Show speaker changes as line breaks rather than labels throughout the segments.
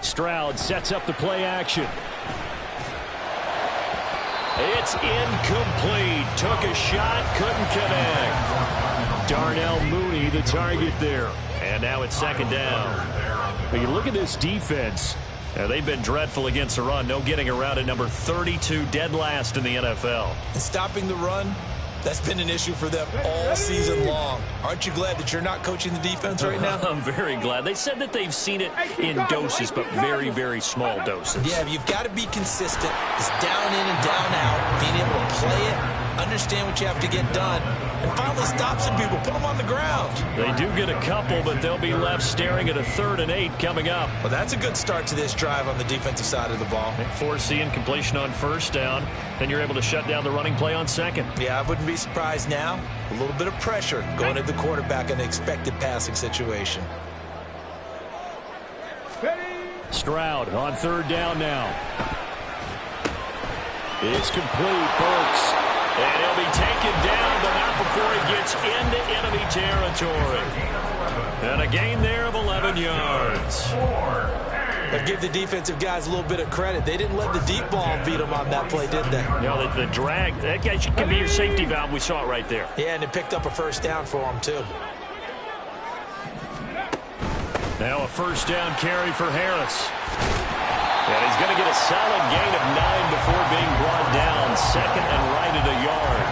Stroud sets up the play action. It's incomplete. Took a shot, couldn't connect. Darnell Mooney the target there. And now it's second down. But you look at this defense. They've been dreadful against the run. No getting around at number 32, dead last in the NFL.
And stopping the run, that's been an issue for them all season long. Aren't you glad that you're not coaching the defense right now?
I'm very glad. They said that they've seen it in doses, but very, very small doses.
Yeah, you've got to be consistent. It's down in and down out. Being able to play it, understand what you have to get done, and finally stop some people, put them on the ground.
They do get a couple, but they'll be left staring at a 3rd and 8 coming up.
Well, that's a good start to this drive on the defensive side of the ball.
Forcing completion on first down. Then you're able to shut down the running play on second.
Yeah, I wouldn't be surprised now. A little bit of pressure going at the quarterback in an expected passing situation.
Stroud on 3rd down now. It's complete. Burks. And he'll be taken down, but not before he gets into enemy territory. And a gain there of 11 yards.
But give the defensive guys a little bit of credit. They didn't let the deep ball beat them on that play, did they?
No, the drag, that guy can be your safety valve. We saw it right there.
Yeah, and it picked up a first down for them, too.
Now a first down carry for Harris. And he's going to get a solid gain of 9 before being brought down. Second and right at a yard.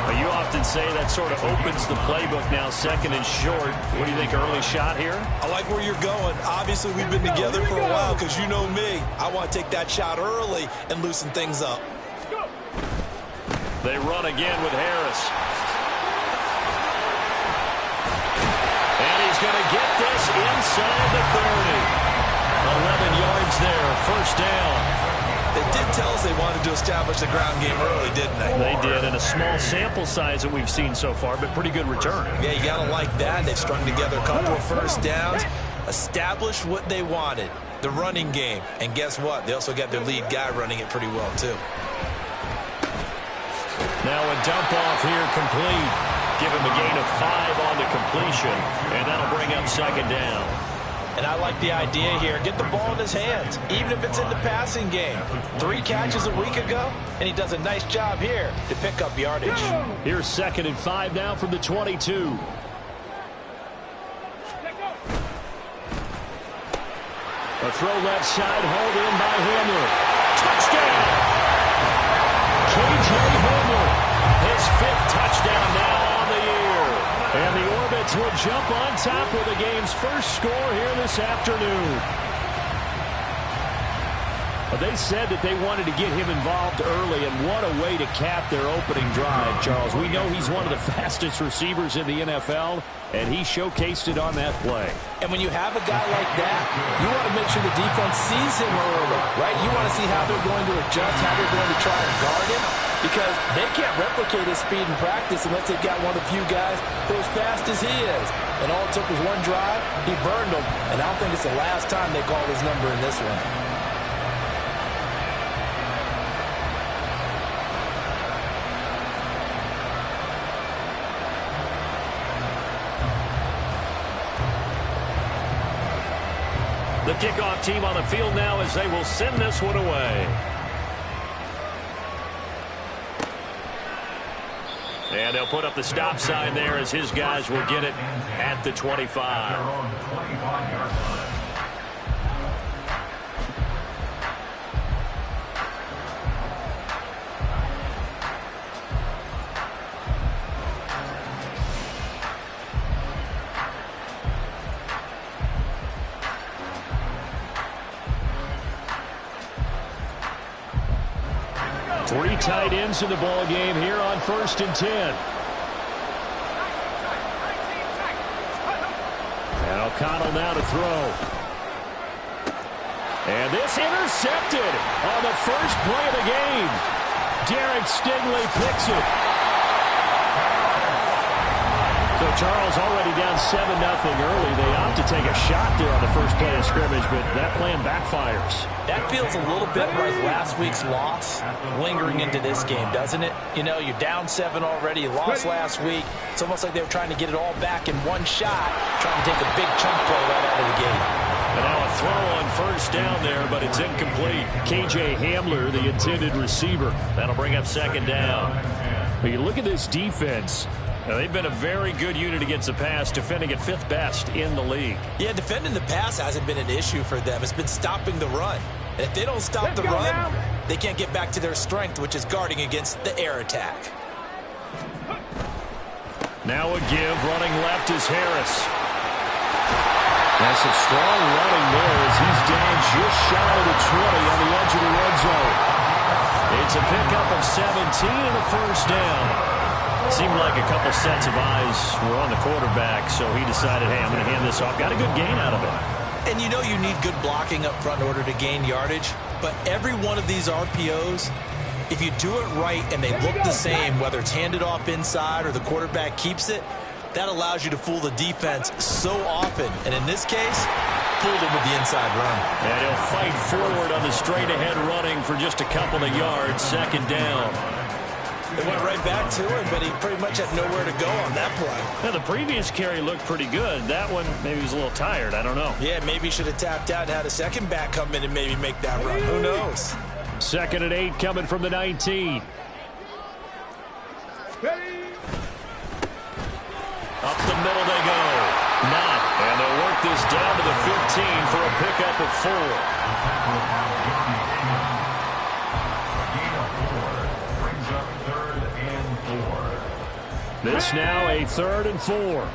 But you often say that sort of opens the playbook now, second and short. What do you think, early shot here?
I like where you're going. Obviously, we've been together for a while because you know me. I want to take that shot early and loosen things up.
They run again with Harris. And he's going to get this inside the 30. 11 yards there, first down.
They did tell us they wanted to establish the ground game early, didn't they?
They did, and a small sample size that we've seen so far, but pretty good return.
Yeah, you got to like that. They've strung together a couple of first downs, established what they wanted, the running game. And guess what? They also got their lead guy running it pretty well, too.
Now a dump off here complete. Give him a gain of 5 on the completion, and that'll bring up second down.
And I like the idea here. Get the ball in his hands, even if it's in the passing game. 3 catches a week ago, and he does a nice job here to pick up yardage.
Here's second and 5 now from the 22. A throw left side, hauled in by Hamler. Touchdown! K.J. Hamler, his 5th touchdown now on the year. And the Orbits will jump on top with the game's first score here this afternoon. They said that they wanted to get him involved early, and what a way to cap their opening drive, Charles. We know he's one of the fastest receivers in the NFL, and he showcased it on that play.
And when you have a guy like that, you want to make sure the defense sees him early, right? You want to see how they're going to adjust, how they're going to try and guard him, because they can't replicate his speed in practice unless they've got one of the few guys who are as fast as he is. And all it took was one drive, he burned them, and I don't think it's the last time they call his number in this one.
The kickoff team on the field now as they will send this one away. And they'll put up the stop sign there as his guys will get it at the 25. 3 tight ends in the ball game here on 1st and 10. And O'Connell now to throw. And this intercepted on the first play of the game. Derek Stingley picks it. So Charles already down 7-0 early. They opt to take a shot there on the first play of scrimmage, but that plan backfires.
That feels a little bit like last week's loss lingering into this game, doesn't it? You know, you're down 7 already. You lost last week. It's almost like they were trying to get it all back in one shot, trying to take a big chunk play right out of the gate.
And now a throw on first down there, but it's incomplete. KJ Hamler, the intended receiver. That'll bring up second down. But you look at this defense. Now, they've been a very good unit against the pass, defending at 5th best in the league.
Yeah, defending the pass hasn't been an issue for them. It's been stopping the run. And if they don't stop the run, they can't get back to their strength, which is guarding against the air attack.
Now a give. Running left is Harris. That's some strong running there as he's down just shy of the 20 on the edge of the red zone. It's a pickup of 17 and a first down. Seemed like a couple sets of eyes were on the quarterback, so he decided, hey, I'm going to hand this off. Got a good gain out of it.
And you know you need good blocking up front in order to gain yardage, but every one of these RPOs, if you do it right and they look the same, whether it's handed off inside or the quarterback keeps it, that allows you to fool the defense so often. And in this case, fooled him with the inside run.
And he'll fight forward on the straight-ahead running for just a couple of yards, second down.
It went right back to him, but he pretty much had nowhere to go on that play.
Now, the previous carry looked pretty good. That one, maybe he was a little tired. I don't know.
Yeah, maybe he should have tapped out and had a second back come in and maybe make that run. Who knows?
2nd and 8 coming from the 19. Up the middle they go. Not. And they'll work this down to the 15 for a pickup of 4. This now a 3rd and 4.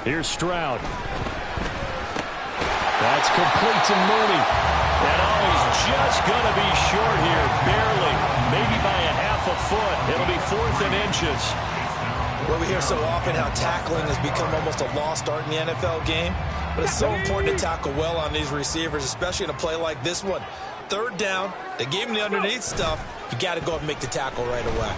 Here's Stroud. That's complete to Mooney. And he's just going to be short here, barely, maybe by a half a foot. It'll be 4th and inches.
Well, we hear so often how tackling has become almost a lost art in the NFL game. But it's so important to tackle well on these receivers, especially in a play like this one. 3rd down, they gave him the underneath stuff. You got to go up and make the tackle right away.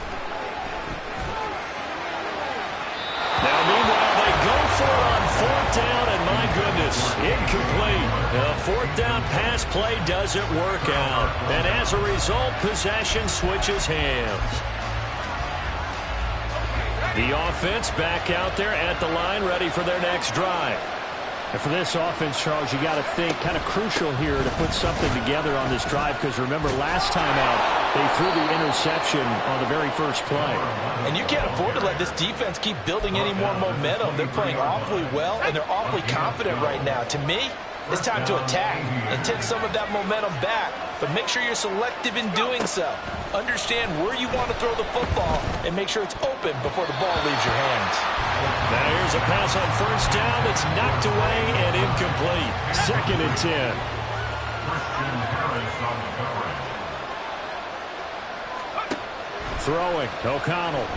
Now, meanwhile, they go for it on 4th down, and my goodness, incomplete. The 4th down pass play doesn't work out. And as a result, possession switches hands. The offense back out there at the line, ready for their next drive. And for this offense, Charles, you got to think kind of crucial here to put something together on this drive, because remember, last time out, they threw the interception on the very first play.
And you can't afford to let this defense keep building any more momentum. They're playing awfully well, and they're awfully confident right now. To me, it's time to attack and take some of that momentum back, but make sure you're selective in doing so. Understand where you want to throw the football and make sure it's open before the ball leaves your hands.
Now here's a pass on first down that's knocked away and incomplete. 2nd and 10. Throwing, O'Connell.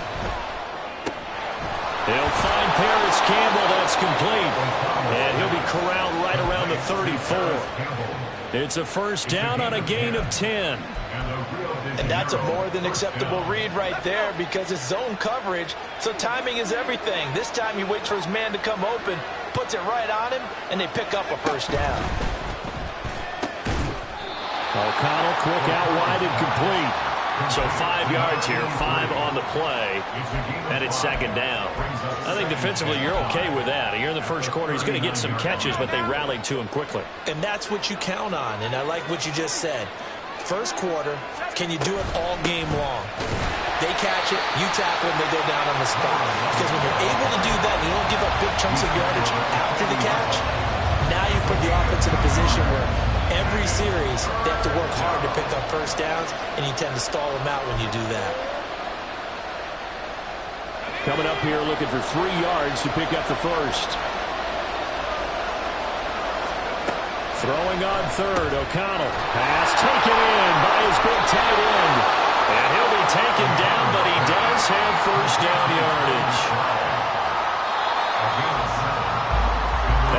He'll find Paris Campbell. That's complete. And he'll be corralled right around the 34. It's a first down on a gain of 10.
And that's a more than acceptable read right there because it's zone coverage, so timing is everything. This time he waits for his man to come open, puts it right on him, and they pick up a first down.
O'Connell quick out wide and complete. So 5 yards here, 5 on the play, and it's second down. I think defensively you're okay with that. Here in the first quarter, he's going to get some catches, but they rallied to him quickly.
And that's what you count on, and I like what you just said. First quarter, can you do it all game long? They catch it, you tackle them, they go down on the spot. Because when you're able to do that and you don't give up big chunks of yardage after the catch, now you put the offense in a position where every series they have to work hard to pick up first downs, and you tend to stall them out when you do that.
Coming up here looking for 3 yards to pick up the first. Throwing on third, O'Connell. Pass taken in by his big tight end. And he'll be taken down, but he does have first down yardage.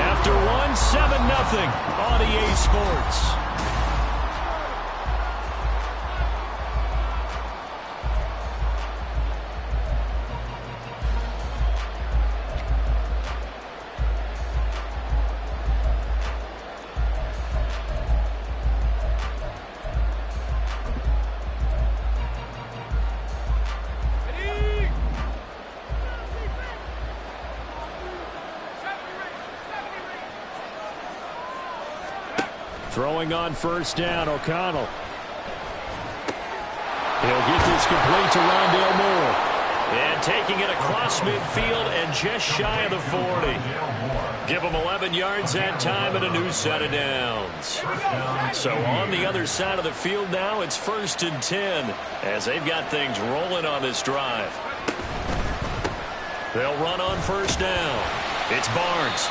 After one, 7-0 on EA Sports. Throwing on first down, O'Connell. He'll get this complete to Rondale Moore. And taking it across midfield and just shy of the 40. Give him 11 yards that time and a new set of downs. So on the other side of the field now, it's 1st and 10 as they've got things rolling on this drive. They'll run on first down. It's Barnes.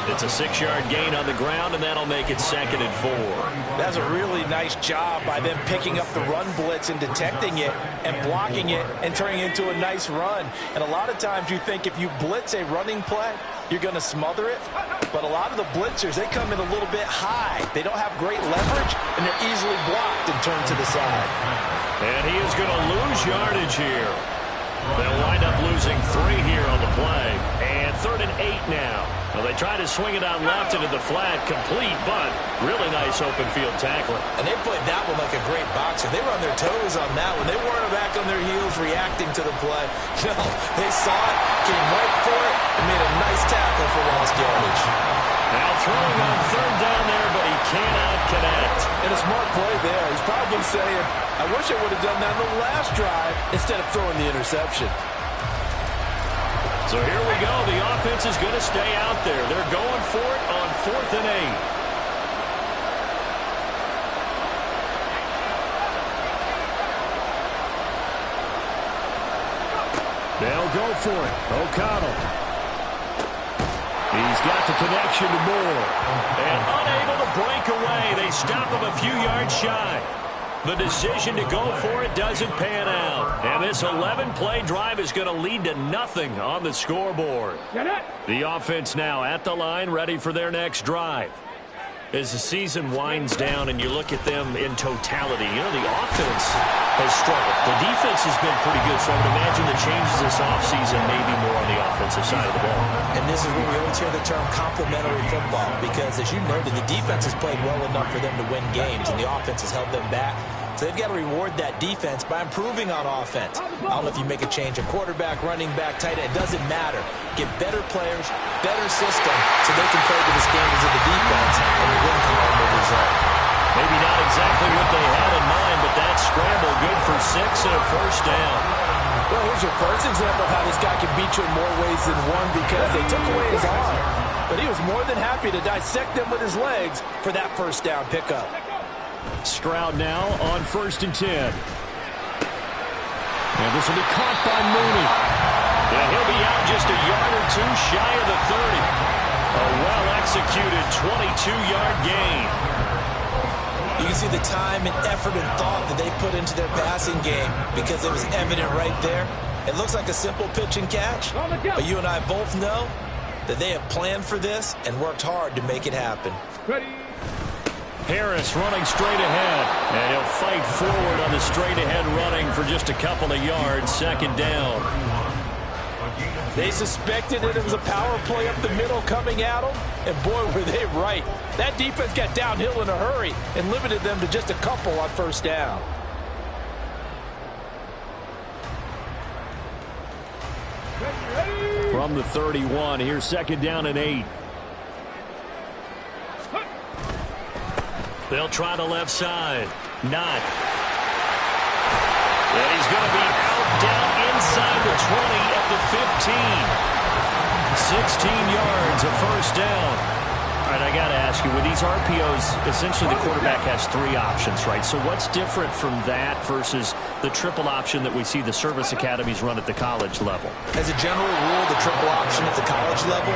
It's a 6-yard gain on the ground, and that'll make it 2nd and 4.
That's a really nice job by them picking up the run blitz and detecting it and blocking it and turning it into a nice run. And a lot of times you think if you blitz a running play, you're going to smother it. But a lot of the blitzers, they come in a little bit high. They don't have great leverage, and they're easily blocked and turned to the side.
And he is going to lose yardage here. They'll wind up losing 3 here on the play. And 3rd and 8 now. Well, they try to swing it out left into the flat, complete, but really nice open field tackling.
And they played that one like a great boxer. They were on their toes on that one. They weren't back on their heels reacting to the play. No, they saw it, came right for it, and made a nice tackle for lost yardage.
Now throwing on 3rd down there, but he cannot connect.
And a smart play there. He's probably saying, I wish I would have done that in the last drive instead of throwing the interception.
So here we go. The offense is going to stay out there. They're going for it on 4th and 8. They'll go for it. O'Connell. He's got the connection to Moore. And unable to break away. They stop him a few yards shy. The decision to go for it doesn't pan out. And this 11-play drive is going to lead to nothing on the scoreboard. The offense now at the line, ready for their next drive. As the season winds down and you look at them in totality, you know, the offense has struggled. The defense has been pretty good, so I would imagine the changes this offseason may be more on the offensive side of the ball.
And this is where we always hear the term complementary football, because as you noted, the defense has played well enough for them to win games, and the offense has held them back. So they've got to reward that defense by improving on offense. I don't know if you make a change, a quarterback, running back, tight end, it doesn't matter. Get better players, better system, so they can play to the standards of the defense, and the win can come with result.
Maybe not exactly what they had in mind, but that scramble good for 6 and a 1st down.
Well, here's your first example of how this guy can beat you in more ways than one, because they took away his arm. But he was more than happy to dissect them with his legs for that 1st down pickup.
Stroud now on 1st and 10. And this will be caught by Mooney. And he'll be out just a yard or two shy of the 30. A well-executed 22-yard gain.
You can see the time and effort and thought that they put into their passing game, because it was evident right there. It looks like a simple pitch and catch, but you and I both know that they have planned for this and worked hard to make it happen.
Harris running straight ahead, and he'll fight forward on the straight-ahead running for just a couple of yards. 2nd down.
They suspected that it was a power play up the middle coming at them, and boy, were they right. That defense got downhill in a hurry and limited them to just a couple on 1st down.
From the 31, here's 2nd down and 8. They'll try the left side. Not. And he's going to be out down inside the 20 at the 15. 16 yards, a 1st down. All right, I got to ask you, with these RPOs, essentially the quarterback has 3 options, right? So what's different from that versus the triple option that we see the service academies run at the college level?
As a general rule, the triple option at the college level,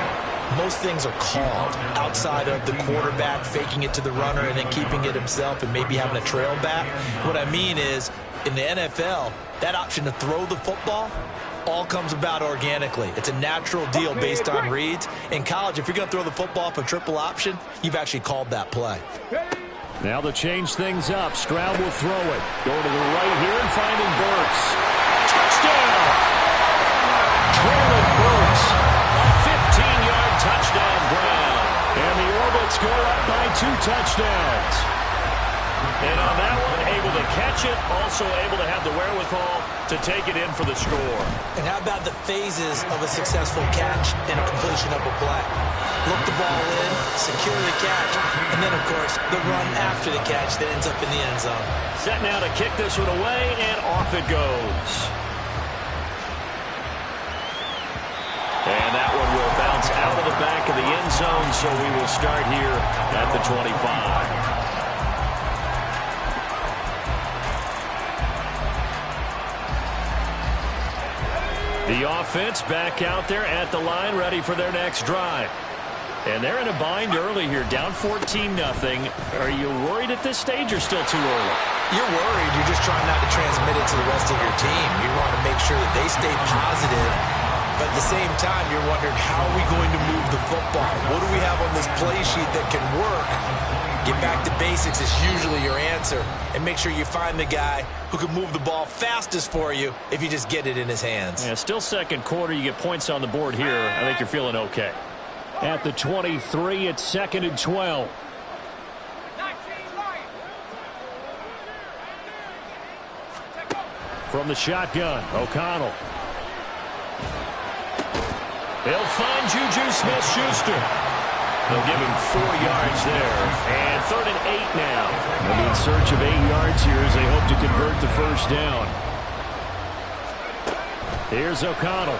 most things are called outside of the quarterback faking it to the runner and then keeping it himself and maybe having a trail back. What I mean is, in the NFL, that option to throw the football all comes about organically. It's a natural deal based on reads. In college, if you're going to throw the football for triple option, you've actually called that play.
Now they'll change things up. Stroud will throw it. Going to the right here and finding Burks. Touchdown! Traylon Burks. A 15-yard touchdown ground. And the Orbits go up by 2 touchdowns. And on that one, able to catch it, also able to have the wherewithal to take it in for the score.
And how about the phases of a successful catch and a completion of a play? Look the ball in, secure the catch, and then, of course, the run after the catch that ends up in the end zone.
Set now to kick this one away, and off it goes. And that one will bounce out of the back of the end zone, so we will start here at the 25. The offense back out there at the line, ready for their next drive. And they're in a bind early here, down 14-0. Are you worried at this stage or still too early?
You're worried. You're just trying not to transmit it to the rest of your team. You want to make sure that they stay positive. But at the same time, you're wondering, how are we going to move the football? What do we have on this play sheet that can work? Get back to basics is usually your answer. And make sure you find the guy who can move the ball fastest for you if you just get it in his hands.
Yeah, still second quarter. You get points on the board here. I think you're feeling okay. At the 23, it's 2nd and 12. From the shotgun, O'Connell. They'll find Juju Smith-Schuster. They'll give him 4 yards there. And 3rd and 8 now. They'll be in search of 8 yards here as they hope to convert the first down. Here's O'Connell.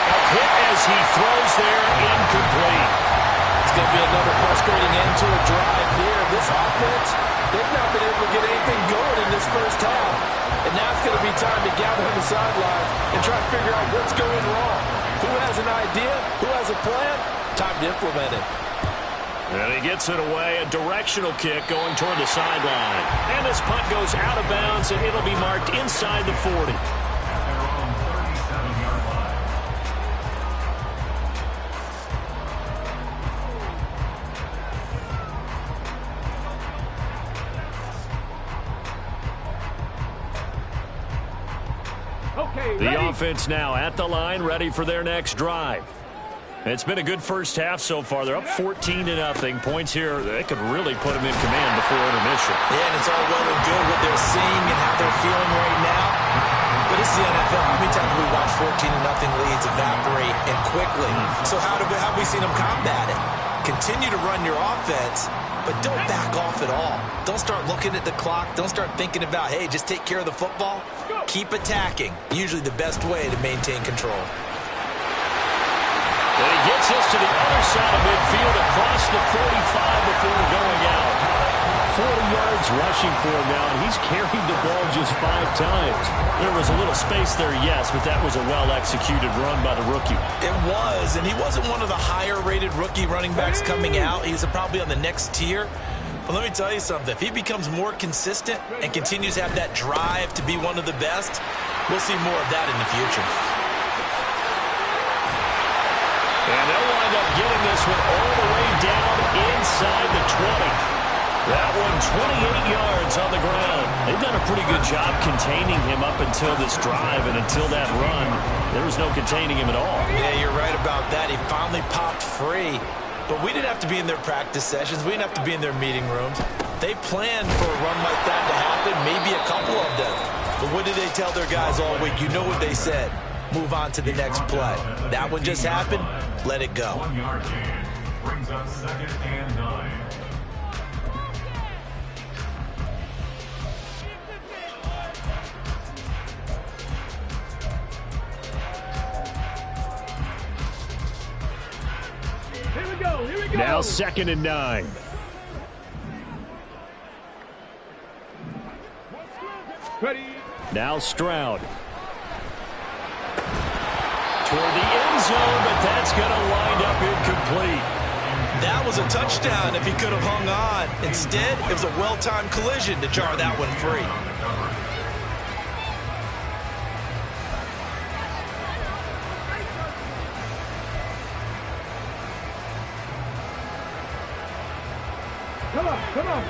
A hit as he throws there, incomplete.
It's going to be another frustrating end to a drive here. This offense, they've not been able to get anything going in this first half. And now it's going to be time to gather on the sidelines and try to figure out what's going wrong. Who has an idea? Who has a plan? Time to implement it.
And he gets it away. A directional kick going toward the sideline. And this punt goes out of bounds, and it'll be marked inside the 40. The offense now at the line, ready for their next drive. It's been a good first half so far. They're up 14-0. Points here, they could really put them in command before intermission.
Yeah, and it's all well and good what they're seeing and how they're feeling right now. But it's the NFL. How many times have we watched 14-0 leads evaporate and quickly? So how have we seen them combat it? Continue to run your offense, but don't back off at all. Don't start looking at the clock. Don't start thinking about, hey, just take care of the football. Keep attacking. Usually the best way to maintain control.
And he gets us to the other side of midfield across the 45 before going out. 40 yards rushing for him now, and he's carried the ball just 5 times. There was a little space there, yes, but that was a well-executed run by the rookie.
It was, and he wasn't one of the higher-rated rookie running backs coming out. He's probably on the next tier. But let me tell you something. If he becomes more consistent and continues to have that drive to be one of the best, we'll see more of that in the future.
And they'll wind up getting this one all the way down inside the 20. That one 28 yards on the ground. They've done a pretty good job containing him up until this drive, and until that run, there was no containing him at all.
Yeah, you're right about that. He finally popped free. But we didn't have to be in their practice sessions. We didn't have to be in their meeting rooms. They planned for a run like that to happen, maybe a couple of them. But what did they tell their guys all week? You know what they said. Move on to the next play. That one just happened. Let it go.
1 yard gain brings up 2nd and 9.
Now 2nd and 9.
Ready.
Now Stroud. Toward the end zone, but that's going to wind up incomplete.
That was a touchdown if he could have hung on. Instead, it was a well-timed collision to jar that one free.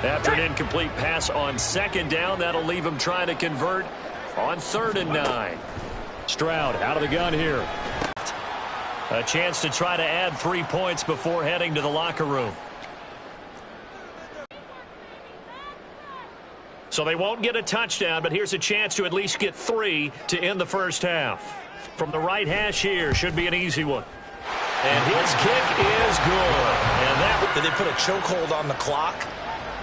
After an incomplete pass on 2nd down, that'll leave him trying to convert on 3rd and 9. Stroud out of the gun here. A chance to try to add 3 points before heading to the locker room. So they won't get a touchdown, but here's a chance to at least get 3 to end the first half. From the right hash here, should be an easy one. And his kick is good. And
they put a chokehold on the clock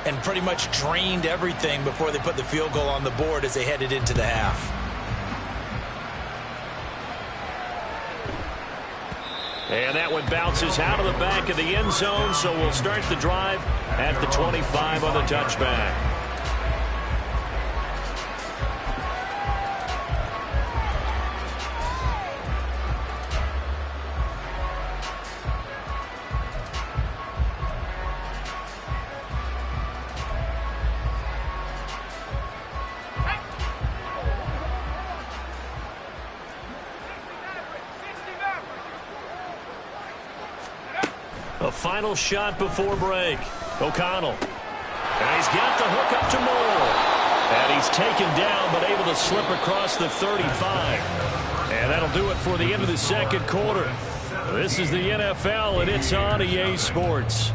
and pretty much drained everything before they put the field goal on the board as they headed into the half.
And that one bounces out of the back of the end zone, so we'll start the drive at the 25 on the touchback. A final shot before break. O'Connell. And he's got the hook up to Moore. And he's taken down, but able to slip across the 35. And that'll do it for the end of the second quarter. This is the NFL, and it's on EA Sports.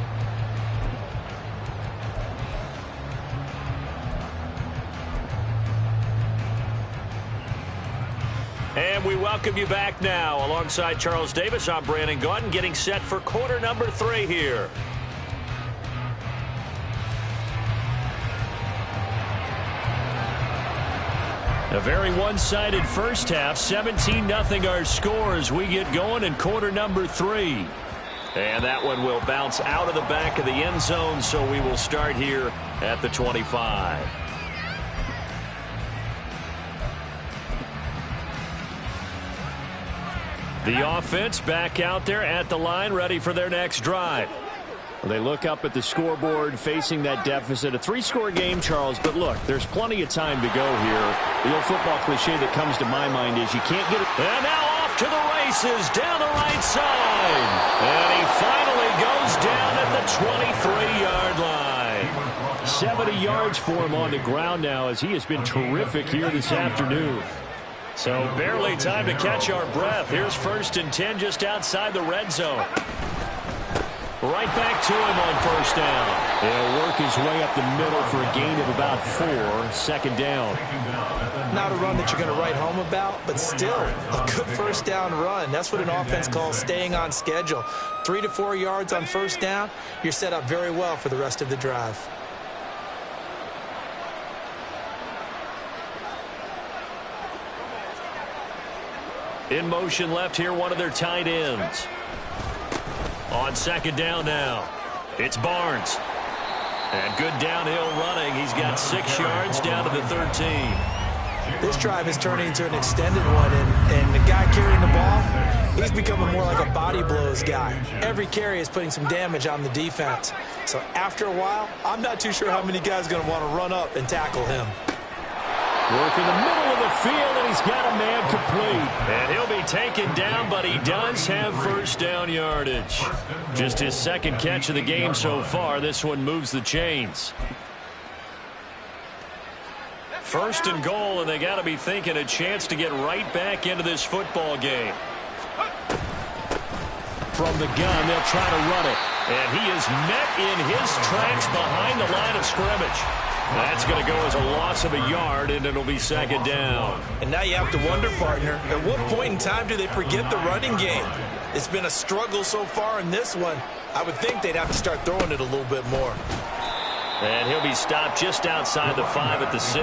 And we welcome you back now. Alongside Charles Davis, I'm Brandon Gaudin, getting set for quarter number 3 here. A very one-sided first half, 17-0 our score as we get going in quarter number 3. And that one will bounce out of the back of the end zone, so we will start here at the 25. The offense back out there at the line, ready for their next drive. Well, they look up at the scoreboard, facing that deficit. A 3-score game, Charles, but look, there's plenty of time to go here. The old football cliche that comes to my mind is you can't get it. And now off to the races, down the right side. And he finally goes down at the 23-yard line. 70 yards for him on the ground now, as he has been terrific here this afternoon. So barely time to catch our breath. Here's 1st and 10 just outside the red zone. Right back to him on 1st down. He'll work his way up the middle for a gain of about 4. 2nd down.
Not a run that you're going to write home about, but still a good 1st down run. That's what an offense calls staying on schedule. 3 to 4 yards on 1st down. You're set up very well for the rest of the drive.
In motion left here, one of their tight ends. On 2nd down now, it's Barnes. And good downhill running. He's got 6 yards down to the 13.
This drive is turning into an extended one, and the guy carrying the ball, he's becoming more like a body blows guy. Every carry is putting some damage on the defense. So after a while, I'm not too sure how many guys are going to want to run up and tackle him.
Work in the middle of the field, and he's got a man complete. And he'll be taken down, but he does have 1st down yardage. Just his 2nd catch of the game so far. This one moves the chains. 1st and goal, and they got to be thinking a chance to get right back into this football game. From the gun, they'll try to run it. And he is met in his tracks behind the line of scrimmage. That's going to go as a loss of a yard, and it'll be 2nd down.
And now you have to wonder, partner, at what point in time do they forget the running game? It's been a struggle so far in this one. I would think they'd have to start throwing it a little bit more.
And he'll be stopped just outside the 5 at the 6.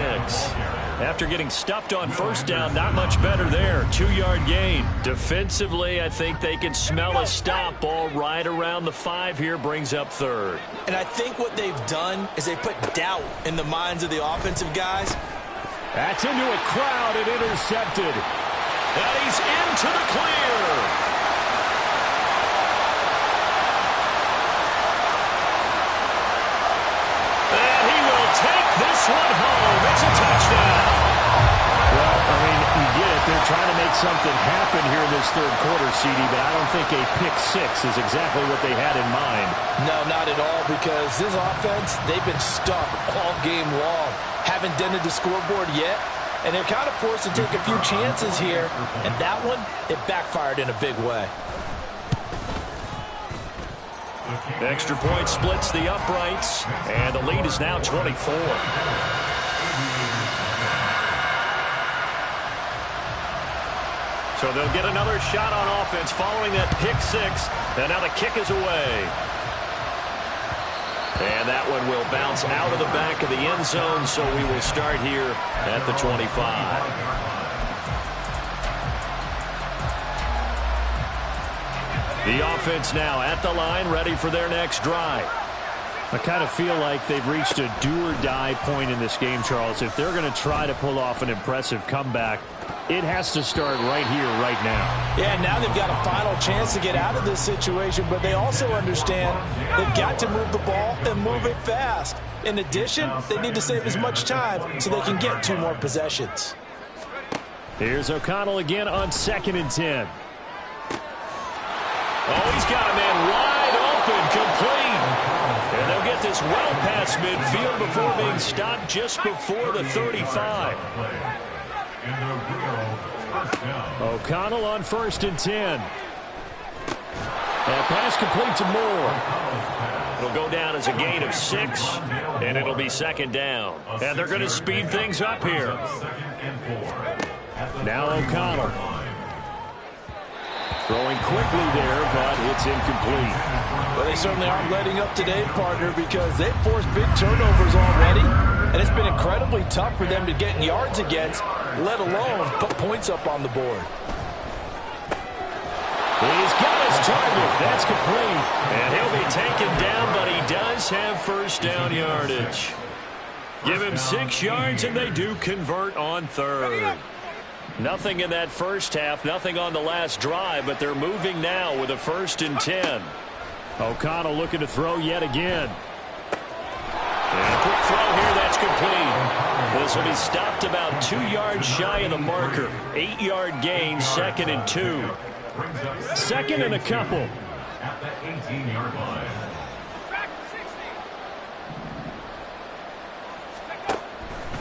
After getting stuffed on 1st down, not much better there. 2-yard gain. Defensively, I think they can smell a stop. Ball right around the 5 here, brings up 3rd.
And I think what they've done is they put doubt in the minds of the offensive guys.
That's into a crowd and intercepted. And he's into the clear. Take this one home. It's a touchdown. Well, I mean, you get it. They're trying to make something happen here in this 3rd quarter, CD, but I don't think a pick 6 is exactly what they had in mind.
No, not at all, because this offense, they've been stuck all game long. Haven't dented the scoreboard yet, and they're kind of forced to take a few chances here, and that one, it backfired in a big way.
Extra point splits the uprights, and the lead is now 24. So they'll get another shot on offense following that pick six. And now the kick is away. And that one will bounce out of the back of the end zone, so we will start here at the 25. The offense now at the line, ready for their next drive. I kind of feel like they've reached a do-or-die point in this game, Charles. If they're going to try to pull off an impressive comeback, it has to start right here, right now.
Yeah, now they've got a final chance to get out of this situation, but they also understand they've got to move the ball and move it fast. In addition, they need to save as much time so they can get 2 more possessions.
Here's O'Connell again on 2nd and 10. Oh, he's got a man wide open, complete. And they'll get this well past midfield before being stopped just before the 35. O'Connell on 1st and 10. That pass complete to Moore. It'll go down as a gain of 6, and it'll be 2nd down. And they're going to speed things up here. Now O'Connell. Throwing quickly there, but it's incomplete.
Well, they certainly aren't letting up today, partner, because they've forced big turnovers already, and it's been incredibly tough for them to get yards against, let alone put points up on the board.
He's got his target. That's complete. And he'll be taken down, but he does have 1st down yardage. Give him 6 yards, and they do convert on 3rd. Nothing in that first half, nothing on the last drive, but they're moving now with a 1st and 10. O'Connell looking to throw yet again. And a quick throw here, that's complete. This will be stopped about 2 yards shy of the marker. 8-yard gain, 2nd and 2. 2nd and a couple.
At the 18-yard line.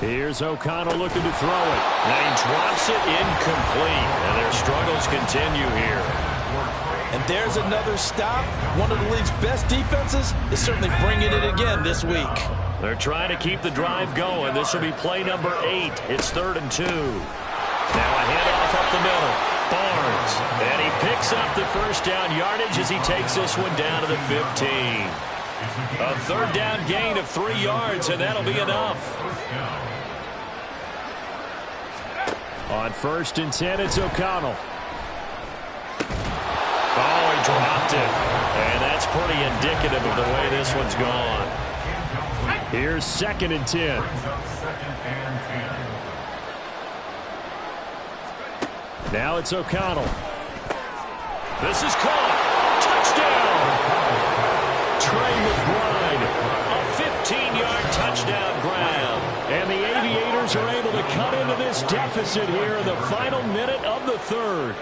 Here's O'Connell looking to throw it. And he drops it incomplete. And their struggles continue here.
And there's another stop. One of the league's best defenses is certainly bringing it again this week.
They're trying to keep the drive going. This will be play number 8. It's 3rd and 2. Now a handoff up the middle. Barnes. And he picks up the 1st down yardage as he takes this one down to the 15. A 3rd down gain of 3 yards, and that'll be enough. On 1st and 10, it's O'Connell. Oh, he dropped it. And that's pretty indicative of the way this one's gone. Here's 2nd and 10. Now it's O'Connell. This is caught. Touchdown! Trey McBride, a 15-yard touchdown grab. And the Aviators are able to cut into this deficit here in the final minute of the 3rd.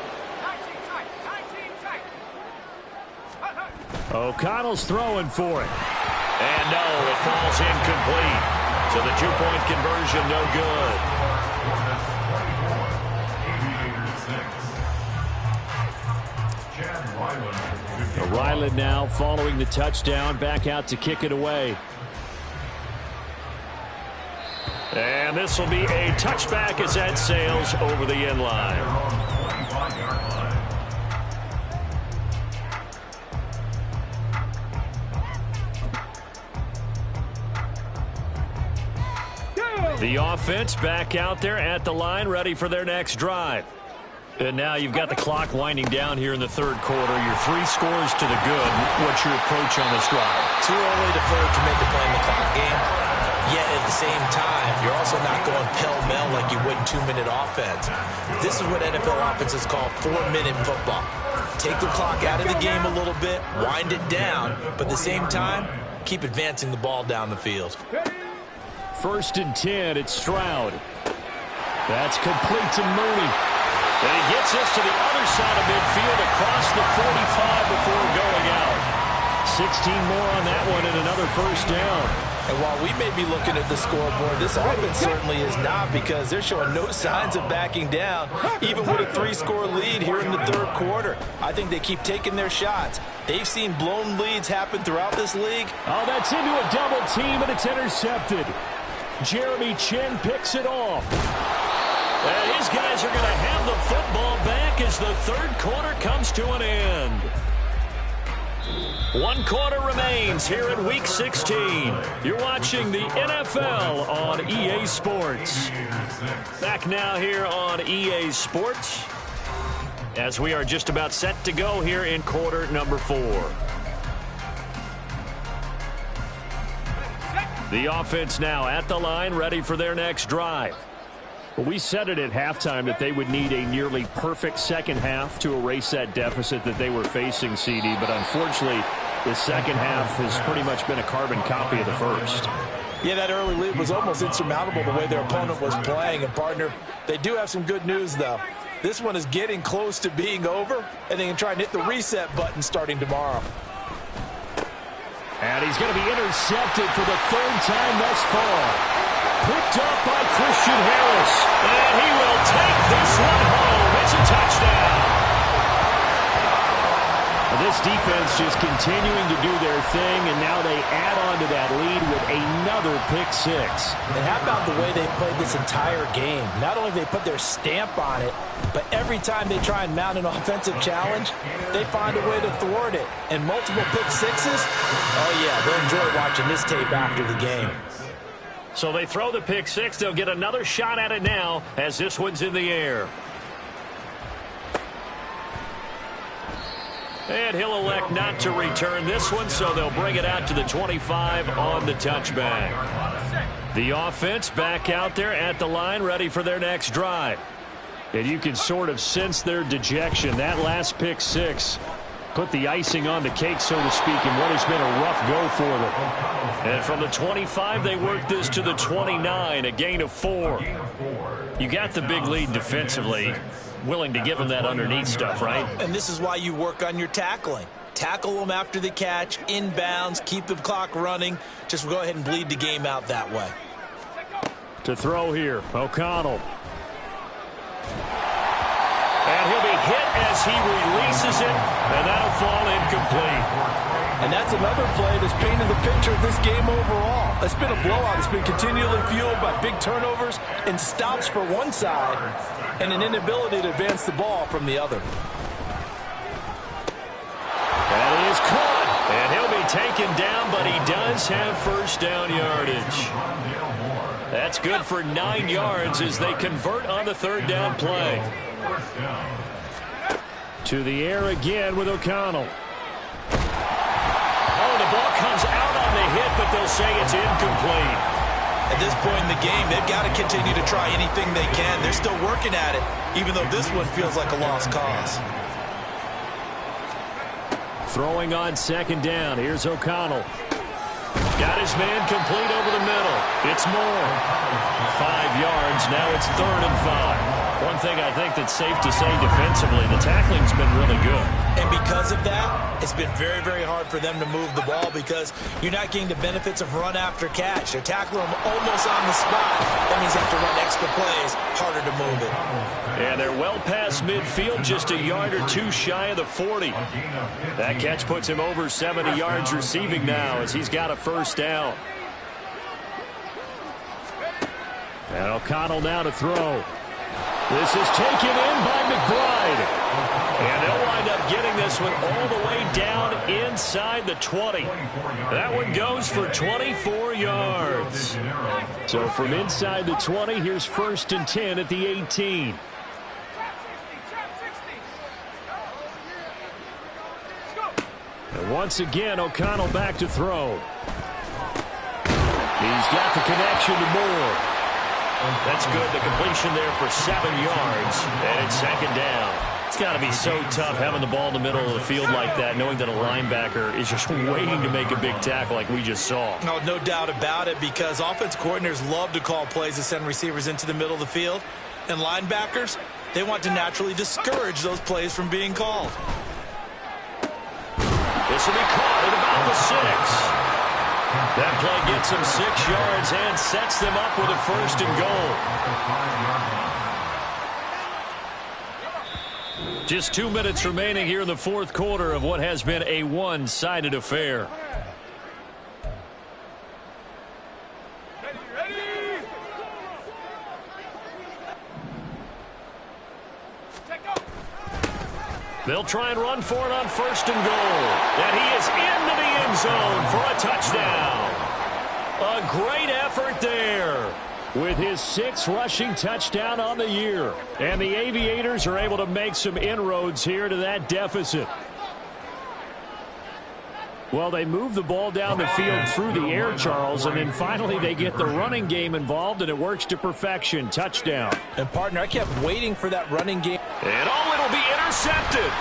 O'Connell's throwing for it. And no, it falls incomplete. So the 2-point conversion no good. Ryland now following the touchdown, back out to kick it away. And this will be a touchback as that sails over the end line. The offense back out there at the line, ready for their next drive. And now you've got the clock winding down here in the 3rd quarter. You're 3 scores to the good. What's your approach on this drive?
Too early to commit to playing the clock game. Yet at the same time, you're also not going pell-mell like you would in 2-minute offense. This is what NFL offenses call 4-minute football. Take the clock out of the game a little bit, wind it down, but at the same time, keep advancing the ball down the field.
1st and 10, it's Stroud. That's complete to Mooney. And he gets this to the other side of midfield across the 45 before going out. 16 more on that one and another 1st down.
And while we may be looking at the scoreboard, this offense certainly is not, because they're showing no signs of backing down, even with a 3-score lead here in the 3rd quarter. I think they keep taking their shots. They've seen blown leads happen throughout this league.
Oh, that's into a double team, and it's intercepted. Jeremy Chin picks it off. And his guys are going to have the football back as as the third quarter comes to an end. One quarter remains here in Week 16. You're watching the NFL on EA Sports. Back now here on EA Sports as we are just about set to go here in quarter number 4. The offense now at the line, ready for their next drive. Well, we said it at halftime that they would need a nearly perfect second half to erase that deficit that they were facing, CD. But unfortunately, the second half has pretty much been a carbon copy of the first.
Yeah, that early lead was almost insurmountable the way their opponent was playing. And, partner, they do have some good news, though. This one is getting close to being over, and they can try and hit the reset button starting tomorrow.
And he's going to be intercepted for the third time thus far. Picked up by Christian Harris. And he will take this one home. It's a touchdown. This defense just continuing to do their thing, and now they add on to that lead with another pick six.
And how about the way they played this entire game? Not only they put their stamp on it, but every time they try and mount an offensive challenge, they find a way to thwart it. And multiple pick sixes? Oh, yeah, they'll enjoy watching this tape after the game.
So they throw the pick six. They'll get another shot at it now as this one's in the air. And he'll elect not to return this one, so they'll bring it out to the 25 on the touchback. The offense back out there at the line, ready for their next drive. And you can sort of sense their dejection. That last pick six put the icing on the cake, so to speak, in what has been a rough go for them. And from the 25, they work this to the 29, a gain of 4. You got the big lead defensively. Willing to give them that underneath stuff, right?
And this is why you work on your tackling. Tackle them after the catch, inbounds, keep the clock running. Just go ahead and bleed the game out that way.
To throw here, O'Connell. And he'll be hit as he releases it, and that'll fall incomplete.
And that's another play that's painted the picture of this game overall. It's been a blowout. It's been continually fueled by big turnovers and stops for one side and an inability to advance the ball from the other.
That is caught, and he'll be taken down, but he does have first down yardage. That's good for 9 yards as they convert on the third down play. To the air again with O'Connell. Oh, the ball comes out on the hit, but they'll say it's incomplete.
At this point in the game, they've got to continue to try anything they can. They're still working at it, even though this one feels like a lost cause.
Throwing on second down. Here's O'Connell. Got his man complete over the middle. It's Moore. 5 yards. Now it's 3rd and 5. One thing I think that's safe to say defensively, the tackling's been really good. And
because of that, it's been very, very hard for them to move the ball because you're not getting the benefits of run after catch. They're tackling them almost on the spot. That means they have to run extra plays, harder to move it.
And they're well past midfield, just a yard or two shy of the 40. That catch puts him over 70 yards receiving now as he's got a first down. And O'Connell now to throw. This is taken in by McBride. And they'll wind up getting this one all the way down inside the 20. That one goes for 24 yards. So from inside the 20, here's 1st and 10 at the 18. And once again, O'Connell back to throw. He's got the connection to Moore. That's good. The completion there for 7 yards. And it's 2nd down. It's got to be so tough having the ball in the middle of the field like that, knowing that a linebacker is just waiting to make a big tackle like we just saw.
No doubt about it, because offense coordinators love to call plays to send receivers into the middle of the field. And linebackers, they want to naturally discourage those plays from being called.
This will be caught at about the 6. That play gets them 6 yards and sets them up with a 1st and goal. Just 2 minutes remaining here in the 4th quarter of what has been a one-sided affair. They'll try and run for it on 1st and goal. And he is into the end zone for a touchdown. A great effort there with his 6th rushing touchdown on the year. And the Aviators are able to make some inroads here to that deficit. Well, they move the ball down the field through the air, Charles, and then finally they get the running game involved, and it works to perfection. Touchdown.
And, partner, I kept waiting for that running game.
And, it'll be intercepted.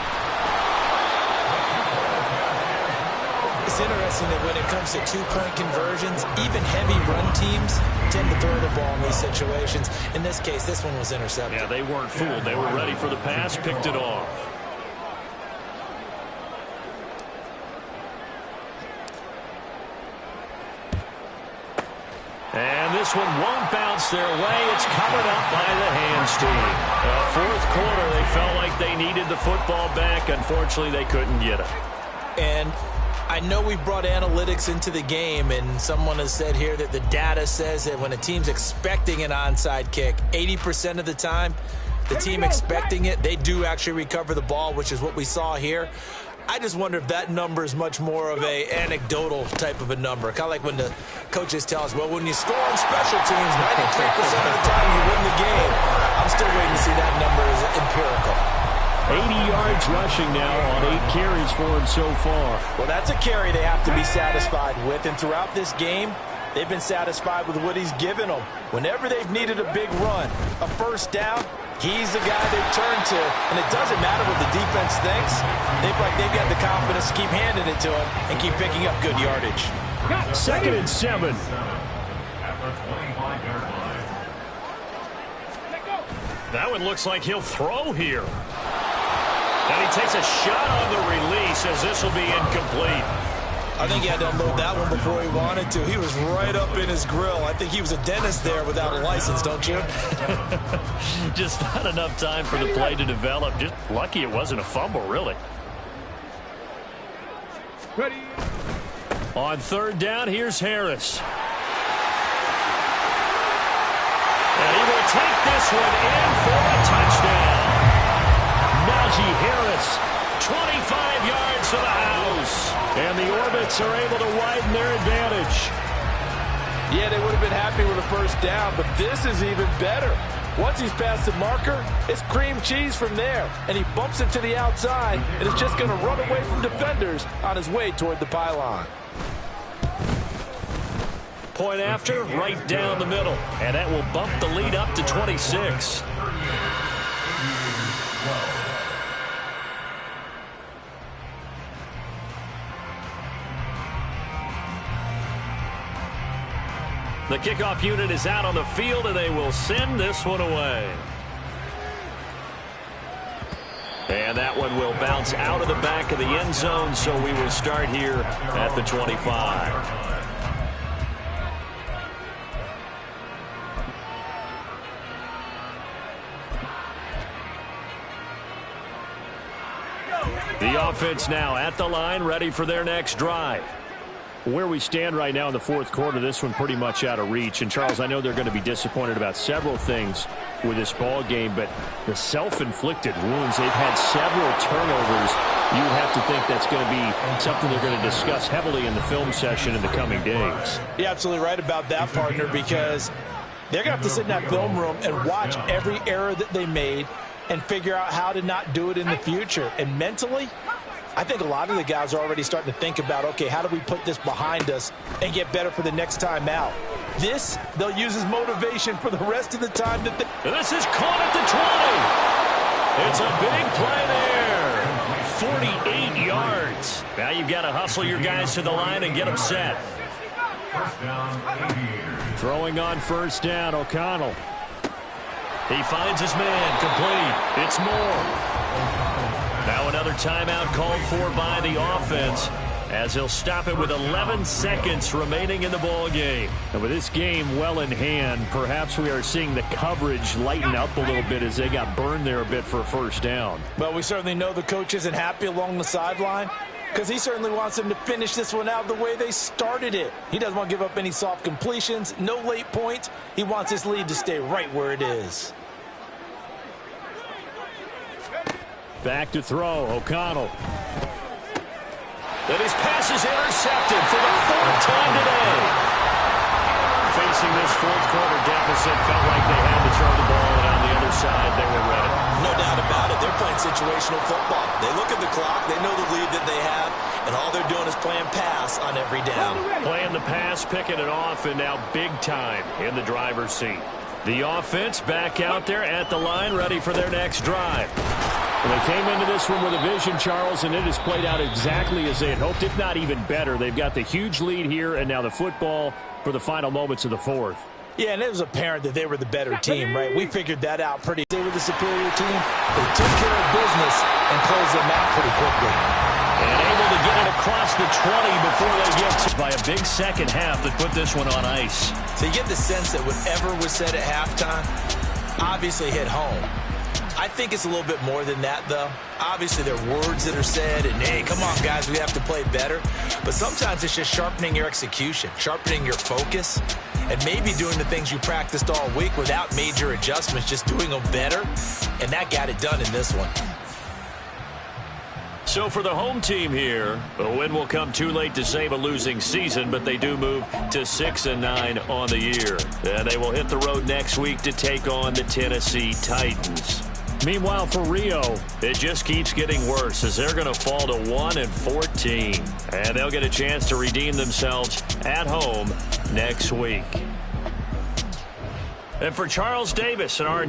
It's interesting that when it comes to two-point conversions, even heavy run teams tend to throw the ball in these situations. In this case, this one was intercepted.
Yeah, they weren't fooled. They were ready for the pass, picked it off. And this one won't bounce their way. It's covered up by the hands team. 4th quarter, they felt like they needed the football back. Unfortunately, they couldn't get it.
And I know we brought analytics into the game, and someone has said here that the data says that when a team's expecting an onside kick, 80% of the time, the team expecting it, they do actually recover the ball, which is what we saw here. I just wonder if that number is much more of a anecdotal type of a number. Kind of like when the coaches tell us, well, when you score on special teams, 93% of the time you win the game. I'm still waiting to see that number as empirical.
80 yards rushing now on 8 carries for him so far.
Well, that's a carry they have to be satisfied with. And throughout this game, they've been satisfied with what he's given them. Whenever they've needed a big run, a 1st down, he's the guy they turn to. And it doesn't matter what the defense thinks. They've got the confidence to keep handing it to him and keep picking up good yardage.
2nd and 7. That one looks like he'll throw here. And he takes a shot on the release as this will be incomplete.
I think he had to unload that one before he wanted to. He was right up in his grill. I think he was a dentist there without a license, don't you?
Just not enough time for the play to develop. Just lucky it wasn't a fumble, really.
Ready.
On 3rd down, here's Harris. And he will take this one in for a touchdown. Najee Harris, 25 yards to the house. And the Orbits are able to widen their advantage.
Yeah, they would have been happy with a 1st down, but this is even better. Once he's past the marker, it's cream cheese from there. And he bumps it to the outside, and it's just going to run away from defenders on his way toward the pylon.
Point after, right down the middle. And that will bump the lead up to 26. The kickoff unit is out on the field, and they will send this one away. And that one will bounce out of the back of the end zone, so we will start here at the 25. The offense now at the line, ready for their next drive. Where we stand right now in the 4th quarter, this one pretty much out of reach. And, Charles, I know they're going to be disappointed about several things with this ball game, but the self-inflicted wounds, they've had several turnovers. You would have to think that's going to be something they're going to discuss heavily in the film session in the coming days.
You're absolutely right about that, partner, because they're going to have to sit in that film room and watch every error that they made and figure out how to not do it in the future. And mentally, I think a lot of the guys are already starting to think about, okay, how do we put this behind us and get better for the next time out? This, they'll use as motivation for the rest of the time.
This is caught at the 20. It's a big play there. 48 yards. Now you've got to hustle your guys to the line and get them set. Throwing on 1st down, O'Connell. He finds his man, complete. It's Moore. Now another timeout called for by the offense as he'll stop it with 11 seconds remaining in the ball game. And with this game well in hand, perhaps we are seeing the coverage lighten up a little bit as they got burned there a bit for a 1st down.
Well, we certainly know the coach isn't happy along the sideline because he certainly wants them to finish this one out the way they started it. He doesn't want to give up any soft completions, no late points. He wants his lead to stay right where it is.
Back to throw, O'Connell. Then his pass is intercepted for the fourth time today. Facing this fourth quarter deficit, felt like they had to throw the ball, and on the other side, they were ready.
No doubt about it. They're playing situational football. They look at the clock, they know the lead that they have, and all they're doing is playing pass on every down.
Playing the pass, picking it off, and now big time in the driver's seat. The offense back out there at the line, ready for their next drive. Well, they came into this one with a vision, Charles, and it has played out exactly as they had hoped, if not even better. They've got the huge lead here, and now the football for the final moments of the fourth.
Yeah, and it was apparent that they were the better team, right? We figured that out pretty. They were the superior team. They took care of business and closed them out pretty quickly.
And able to get it across the 20 before they get to by a big second half that put this one on ice.
So you get the sense that whatever was said at halftime obviously hit home. I think it's a little bit more than that, though. Obviously, there are words that are said, and, hey, come on, guys, we have to play better. But sometimes it's just sharpening your execution, sharpening your focus, and maybe doing the things you practiced all week without major adjustments, just doing them better. And that got it done in this one.
So for the home team here, a win will come too late to save a losing season, but they do move to 6-9 on the year. And they will hit the road next week to take on the Tennessee Titans. Meanwhile, for Rio, it just keeps getting worse as they're going to fall to 1-14. And they'll get a chance to redeem themselves at home next week. And for Charles Davis and our